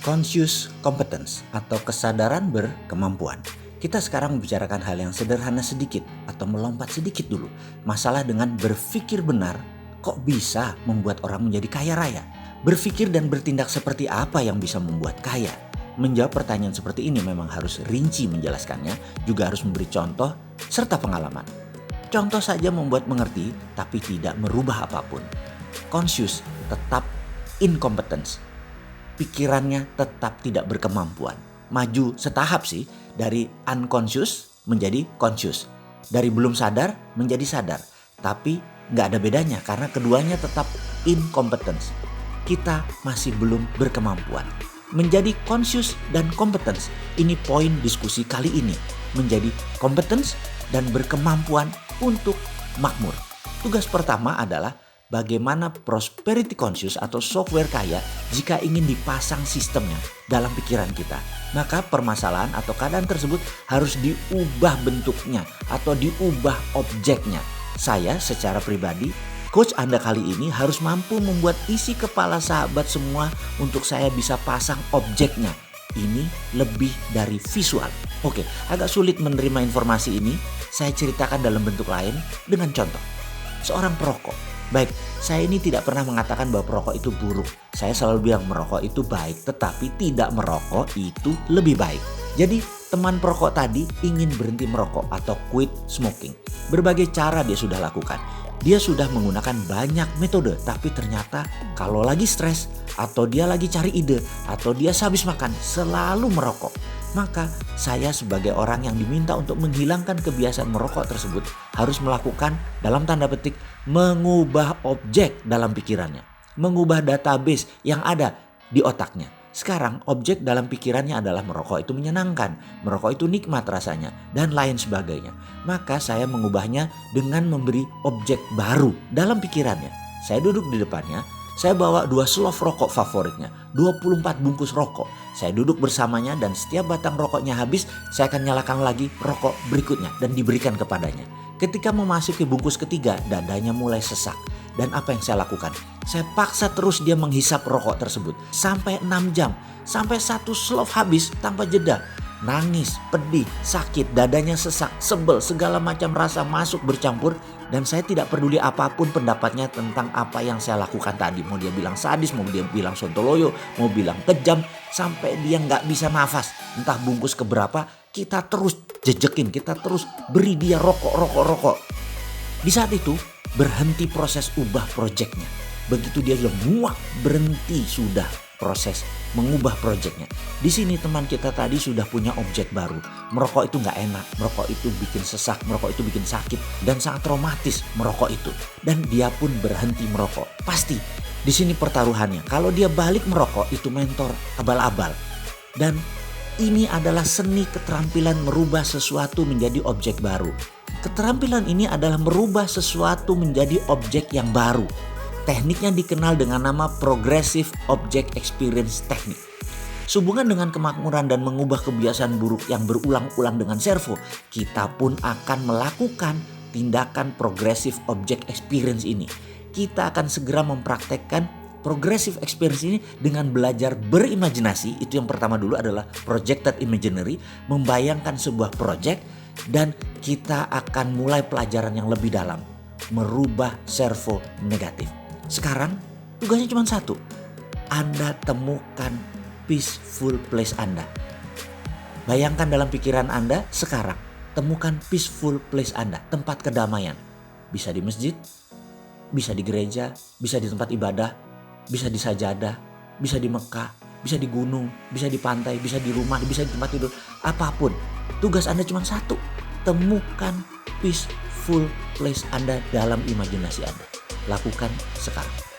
Conscious competence atau kesadaran berkemampuan. Kita sekarang membicarakan hal yang sederhana sedikit atau melompat sedikit dulu. Masalah dengan berpikir benar kok bisa membuat orang menjadi kaya raya? Berpikir dan bertindak seperti apa yang bisa membuat kaya? Menjawab pertanyaan seperti ini memang harus rinci menjelaskannya, juga harus memberi contoh serta pengalaman. Contoh saja membuat mengerti tapi tidak merubah apapun. Conscious tetap incompetence. Pikirannya tetap tidak berkemampuan. Maju setahap sih, dari unconscious menjadi conscious. Dari belum sadar menjadi sadar. Tapi gak ada bedanya karena keduanya tetap incompetence. Kita masih belum berkemampuan. Menjadi conscious dan competence, ini poin diskusi kali ini. Menjadi competence dan berkemampuan untuk makmur. Tugas pertama adalah bagaimana prosperity conscious atau software kaya jika ingin dipasang sistemnya dalam pikiran kita. Maka permasalahan atau keadaan tersebut harus diubah bentuknya atau diubah objeknya. Saya secara pribadi, coach Anda kali ini harus mampu membuat isi kepala sahabat semua untuk saya bisa pasang objeknya. Ini lebih dari visual. Oke, agak sulit menerima informasi ini. Saya ceritakan dalam bentuk lain dengan contoh. Seorang perokok. Baik, saya ini tidak pernah mengatakan bahwa perokok itu buruk. Saya selalu bilang merokok itu baik, tetapi tidak merokok itu lebih baik. Jadi teman perokok tadi ingin berhenti merokok atau quit smoking. Berbagai cara dia sudah lakukan. Dia sudah menggunakan banyak metode, tapi ternyata kalau lagi stres atau dia lagi cari ide atau dia sehabis makan selalu merokok. Maka saya sebagai orang yang diminta untuk menghilangkan kebiasaan merokok tersebut harus melakukan dalam tanda petik mengubah objek dalam pikirannya. Mengubah database yang ada di otaknya. Sekarang objek dalam pikirannya adalah merokok itu menyenangkan, merokok itu nikmat rasanya, dan lain sebagainya. Maka saya mengubahnya dengan memberi objek baru dalam pikirannya. Saya duduk di depannya, saya bawa 2 slof rokok favoritnya, 24 bungkus rokok. Saya duduk bersamanya dan setiap batang rokoknya habis, saya akan nyalakan lagi rokok berikutnya dan diberikan kepadanya. Ketika memasuki bungkus ketiga, dadanya mulai sesak. Dan apa yang saya lakukan? Saya paksa terus dia menghisap rokok tersebut sampai 6 jam. Sampai 1 slof habis tanpa jeda. Nangis, pedih, sakit, dadanya sesak, sebel, segala macam rasa masuk bercampur. Dan saya tidak peduli apapun pendapatnya tentang apa yang saya lakukan tadi. Mau dia bilang sadis, mau dia bilang sontoloyo, mau bilang kejam. Sampai dia gak bisa nafas. Entah bungkus keberapa, kita terus jejekin, kita terus beri dia rokok. Di saat itu berhenti proses ubah proyeknya. Begitu dia sudah muak, berhenti sudah proses mengubah proyeknya. Di sini teman kita tadi sudah punya objek baru. Merokok itu gak enak, merokok itu bikin sesak, merokok itu bikin sakit dan sangat traumatis merokok itu. Dan dia pun berhenti merokok. Pasti di sini pertaruhannya. Kalau dia balik merokok itu mentor abal-abal. Dan ini adalah seni keterampilan merubah sesuatu menjadi objek baru. Keterampilan ini adalah merubah sesuatu menjadi objek yang baru. Tekniknya dikenal dengan nama Progressive Object Experience Technique. Sehubungan dengan kemakmuran dan mengubah kebiasaan buruk yang berulang-ulang dengan servo, kita pun akan melakukan tindakan Progressive Object Experience ini. Kita akan segera mempraktekkan Progressive Experience ini dengan belajar berimajinasi. Itu yang pertama dulu adalah Projected Imaginary, membayangkan sebuah project. Dan kita akan mulai pelajaran yang lebih dalam, merubah servo negatif. Sekarang tugasnya cuma satu, Anda temukan peaceful place Anda. Bayangkan dalam pikiran Anda sekarang, temukan peaceful place Anda, tempat kedamaian. Bisa di masjid, bisa di gereja, bisa di tempat ibadah, bisa di sajadah, bisa di Mekah, bisa di gunung, bisa di pantai, bisa di rumah, bisa di tempat tidur, apapun. Tugas Anda cuma satu, temukan peaceful place Anda dalam imajinasi Anda. Lakukan sekarang.